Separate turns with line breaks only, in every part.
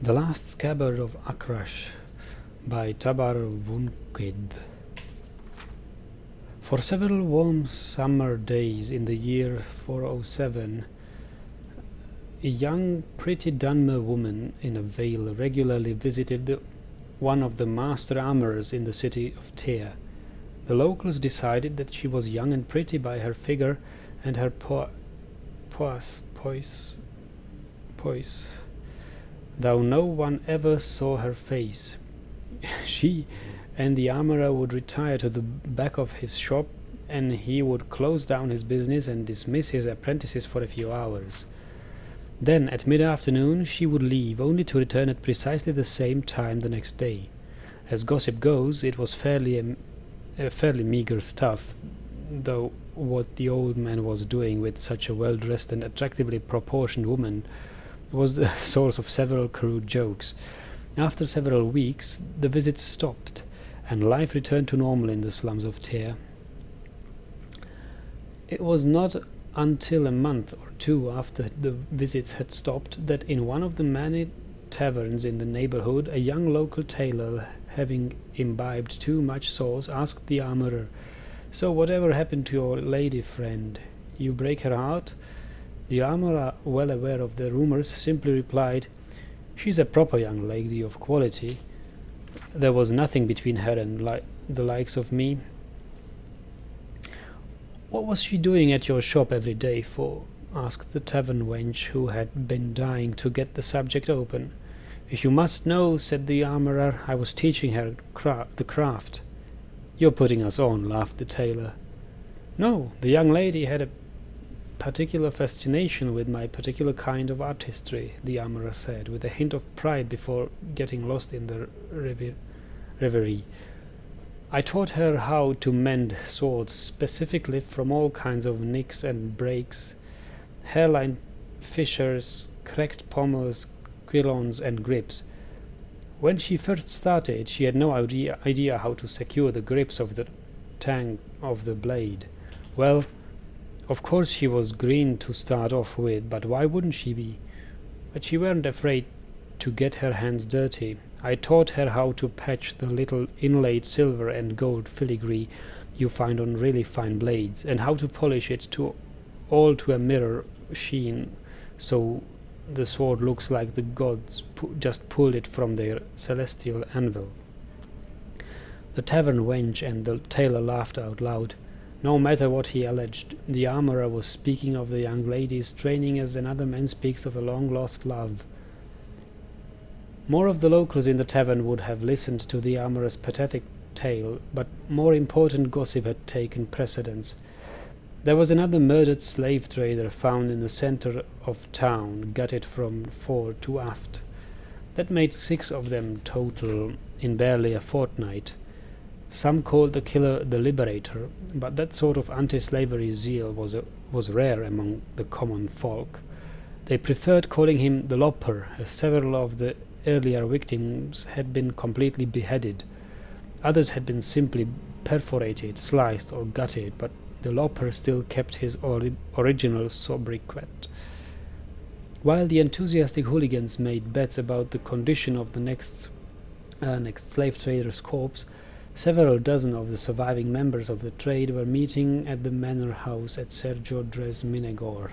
The Last Scabbard of Akrash by Tabar Vunkid. For several warm summer days in the year 407, a young, pretty Dunmer woman in a veil regularly visited one of the master armorers in the city of Tyr. The locals decided that she was young and pretty by her figure and her poise, though no one ever saw her face. She and the armorer would retire to the back of his shop, and he would close down his business and dismiss his apprentices for a few hours. Then, at mid-afternoon, she would leave, only to return at precisely the same time the next day. As gossip goes, it was fairly meagre stuff, though what the old man was doing with such a well-dressed and attractively proportioned woman was the source of several crude jokes. After several weeks, the visits stopped, and life returned to normal in the slums of Tyr. It was not until a month or two after the visits had stopped that in one of the many taverns in the neighborhood, a young local tailor, having imbibed too much sauce, asked the armorer, "So whatever happened to your lady friend? You break her heart?" The armorer, well aware of the rumors, simply replied, "She's a proper young lady of quality. There was nothing between her and the likes of me." "What was she doing at your shop every day for?" asked the tavern wench, who had been dying to get the subject open. "If you must know," said the armorer, "I was teaching her the craft." "You're putting us on," laughed the tailor. "No, the young lady had a particular fascination with my particular kind of artistry," the armorer said, with a hint of pride before getting lost in the reverie. "I taught her how to mend swords, specifically from all kinds of nicks and breaks, hairline fissures, cracked pommels, quillons, and grips. When she first started, she had no idea how to secure the grips of the tang of the blade. Well, of course she was green to start off with, but why wouldn't she be? But she weren't afraid to get her hands dirty. I taught her how to patch the little inlaid silver and gold filigree you find on really fine blades, and how to polish it all to a mirror sheen, so the sword looks like the gods just pulled it from their celestial anvil." The tavern wench and the tailor laughed out loud. No matter what he alleged, the armorer was speaking of the young lady's training as another man speaks of a long-lost love. More of the locals in the tavern would have listened to the armorer's pathetic tale, but more important gossip had taken precedence. There was another murdered slave trader found in the center of town, gutted from fore to aft. That made 6 of them total in barely a fortnight. Some called the killer the Liberator, but that sort of anti-slavery zeal was rare among the common folk. They preferred calling him the Lopper, as several of the earlier victims had been completely beheaded. Others had been simply perforated, sliced, or gutted, but the Lopper still kept his original sobriquet. While the enthusiastic hooligans made bets about the condition of the next slave trader's corpse, several dozen of the surviving members of the trade were meeting at the manor house at Sergio Dres Minegor.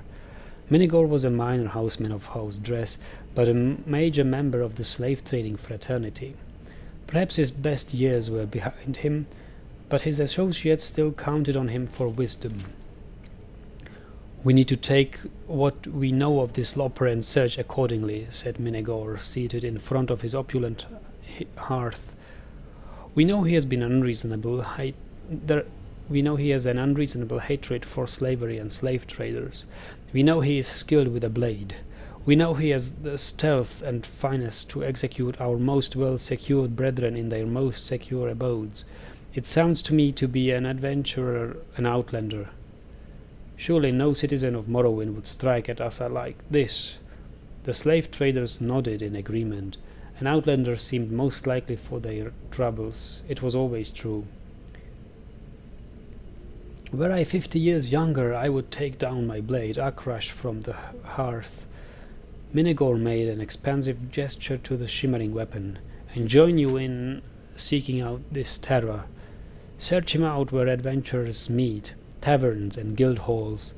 Minegor was a minor houseman of House Dres, but a major member of the slave-trading fraternity. Perhaps his best years were behind him, but his associates still counted on him for wisdom. "We need to take what we know of this Lopper and search accordingly," said Minegor, seated in front of his opulent hearth. We know he has an unreasonable hatred for slavery and slave traders. We know he is skilled with a blade. We know he has the stealth and finesse to execute our most well-secured brethren in their most secure abodes. It sounds to me to be an adventurer, an outlander. Surely no citizen of Morrowind would strike at us like this." The slave traders nodded in agreement. An outlander seemed most likely for their troubles. It was always true. "Were I 50 years younger, I would take down my blade, Akrash, from the hearth. Minigor made an expansive gesture to the shimmering weapon. And join you in seeking out this terror. Search him out where adventurers meet, taverns and guild halls.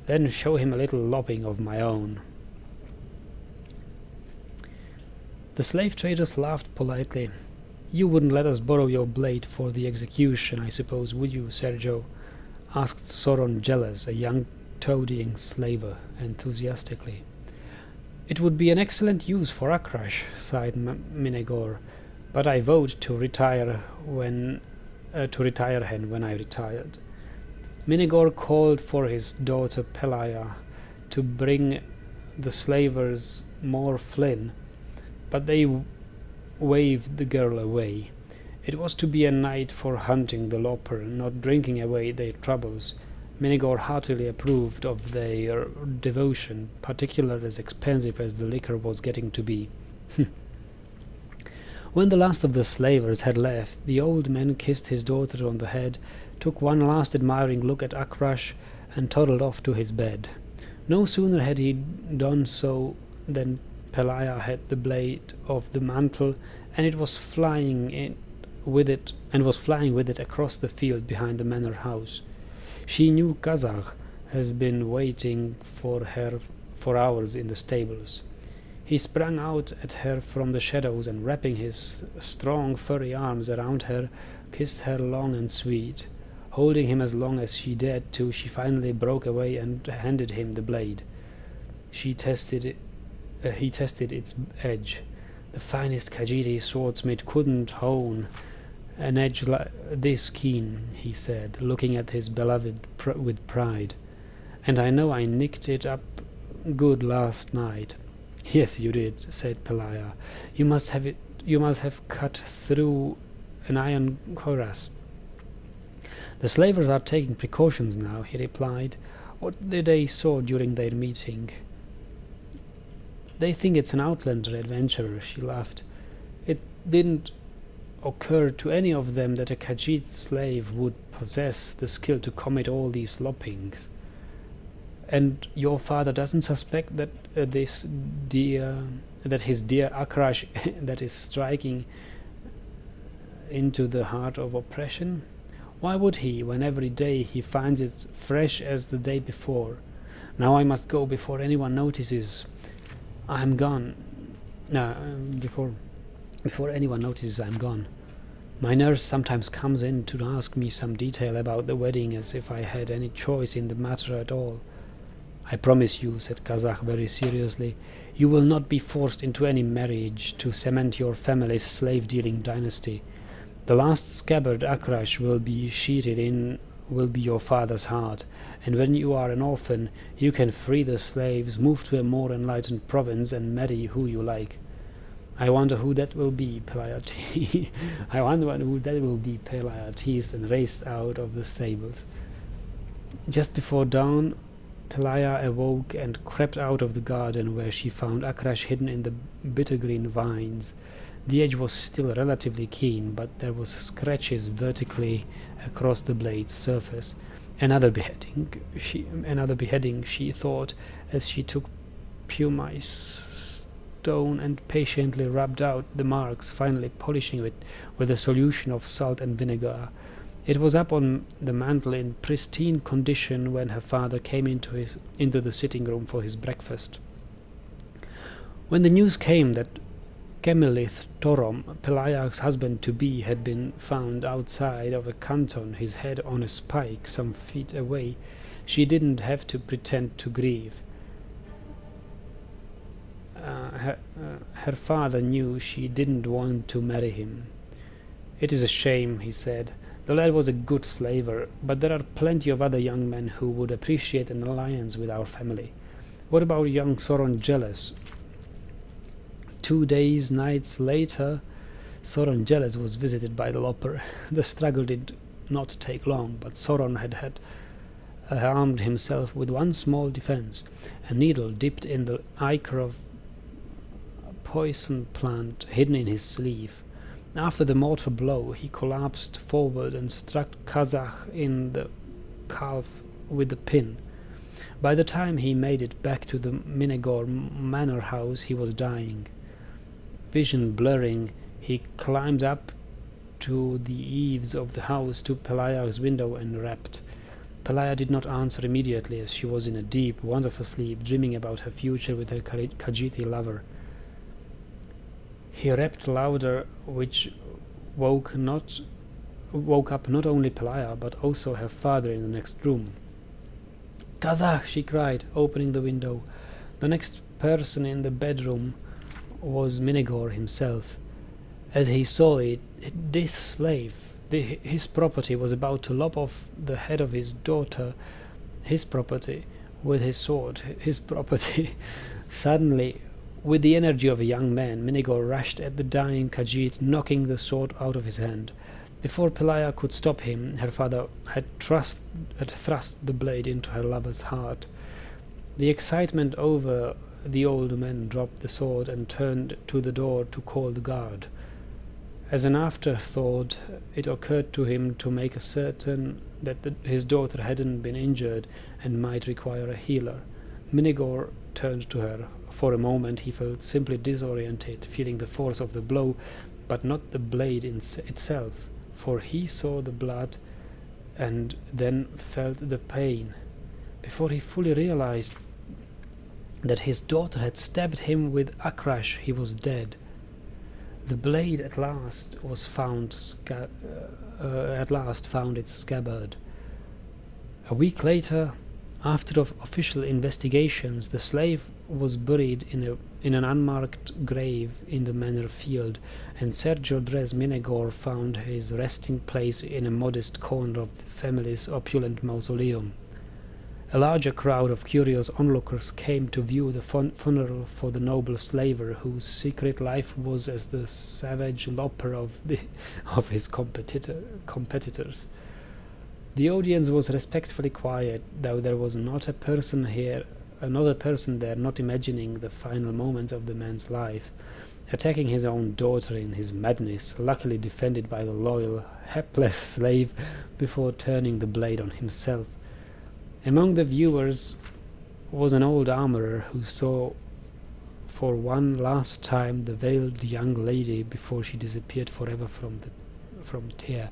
Then show him a little lopping of my own. The slave traders laughed politely. You wouldn't let us borrow your blade for the execution, I suppose, would you, Sergio? Asked Soron Jealous, a young toadying slaver, enthusiastically. It would be an excellent use for Akrash, sighed Minigor, but I vote to retire when I retired. Minigor called for his daughter Pelaya to bring the slavers more flin, but they waved the girl away. It was to be a night for hunting the lopper, not drinking away their troubles. Minigor heartily approved of their devotion, particularly as expensive as the liquor was getting to be. When the last of the slavers had left, the old man kissed his daughter on the head, took one last admiring look at Akrash, and toddled off to his bed. No sooner had he done so than Pelaya had the blade of the mantle, and it was flying with it across the field behind the manor house. She knew Kazakh has been waiting for her for hours in the stables. He sprang out at her from the shadows, and wrapping his strong furry arms around her, kissed her long and sweet. Holding him as long as she dared to, she finally broke away and handed him the blade. He tested its edge. The finest Khajiit swordsmith couldn't hone an edge this keen, he said, looking at his beloved with pride. And I know I nicked it up good last night. Yes, you did, said Pelaya. You must have cut through an iron cuirass. The slavers are taking precautions now, he replied. What did they saw during their meeting? They think it's an outlander adventurer, she laughed. It didn't occur to any of them that a Khajiit slave would possess the skill to commit all these loppings. And your father doesn't suspect that his dear Akrash that is striking into the heart of oppression? Why would he, when every day he finds it fresh as the day before? Now I must go before anyone notices I'm gone. Before anyone notices I'm gone. My nurse sometimes comes in to ask me some detail about the wedding, as if I had any choice in the matter at all. I promise you, said Kazakh very seriously, you will not be forced into any marriage to cement your family's slave-dealing dynasty. The last scabbard Akrash will be sheeted in will be your father's heart, and when you are an orphan, you can free the slaves, move to a more enlightened province, and marry who you like. I wonder who that will be, Pelaya teased and raced out of the stables. Just before dawn, Pelaya awoke and crept out of the garden, where she found Akrash hidden in the bittergreen vines. The edge was still relatively keen, but there was scratches vertically across the blade's surface. Another beheading, she thought, as she took pumice stone and patiently rubbed out the marks, finally polishing it with a solution of salt and vinegar. It was up on the mantel in pristine condition when her father came into the sitting room for his breakfast. When the news came that Kemilith Torom, Pelaya's husband-to-be, had been found outside of a canton, his head on a spike some feet away, she didn't have to pretend to grieve. Her father knew she didn't want to marry him. It is a shame, he said. The lad was a good slaver, but there are plenty of other young men who would appreciate an alliance with our family. What about young Soron Jealous? 2 nights later, Soron Jealous was visited by the lopper. The struggle did not take long, but Soron had armed himself with one small defense, a needle dipped in the ichor of a poison plant hidden in his sleeve. After the mortal blow, he collapsed forward and struck Kazakh in the calf with the pin. By the time he made it back to the Minegor manor house, he was dying. Vision blurring, he climbed up to the eaves of the house to Pelaya's window and rapped. Pelaya did not answer immediately, as she was in a deep, wonderful sleep, dreaming about her future with her Khajiiti lover. He rapped louder, which woke up not only Pelaya, but also her father in the next room. "Kazakh!" she cried, opening the window. The next person in the bedroom was Minegor himself. As he saw it, this slave, his property, was about to lop off the head of his daughter, his property, with his sword, his property. Suddenly, with the energy of a young man, Minegor rushed at the dying Khajiit, knocking the sword out of his hand. Before Pelaya could stop him, her father had thrust the blade into her lover's heart. The excitement over, the old man dropped the sword and turned to the door to call the guard. As an afterthought, it occurred to him to make certain that his daughter hadn't been injured and might require a healer. Minegor turned to her. For a moment he felt simply disoriented, feeling the force of the blow, but not the blade itself, for he saw the blood and then felt the pain. Before he fully realized that his daughter had stabbed him with Akrash, he was dead. The blade at last found its scabbard. A week later, after official investigations, the slave was buried in an unmarked grave in the manor field, and Sergio Dres Minegor found his resting place in a modest corner of the family's opulent mausoleum. A larger crowd of curious onlookers came to view the funeral for the noble slaver, whose secret life was as the savage lopper of his competitors. The audience was respectfully quiet, though there was not another person there not imagining the final moments of the man's life, attacking his own daughter in his madness, luckily defended by the loyal, hapless slave before turning the blade on himself. Among the viewers was an old armorer who saw for one last time the veiled young lady before she disappeared forever from Tyr.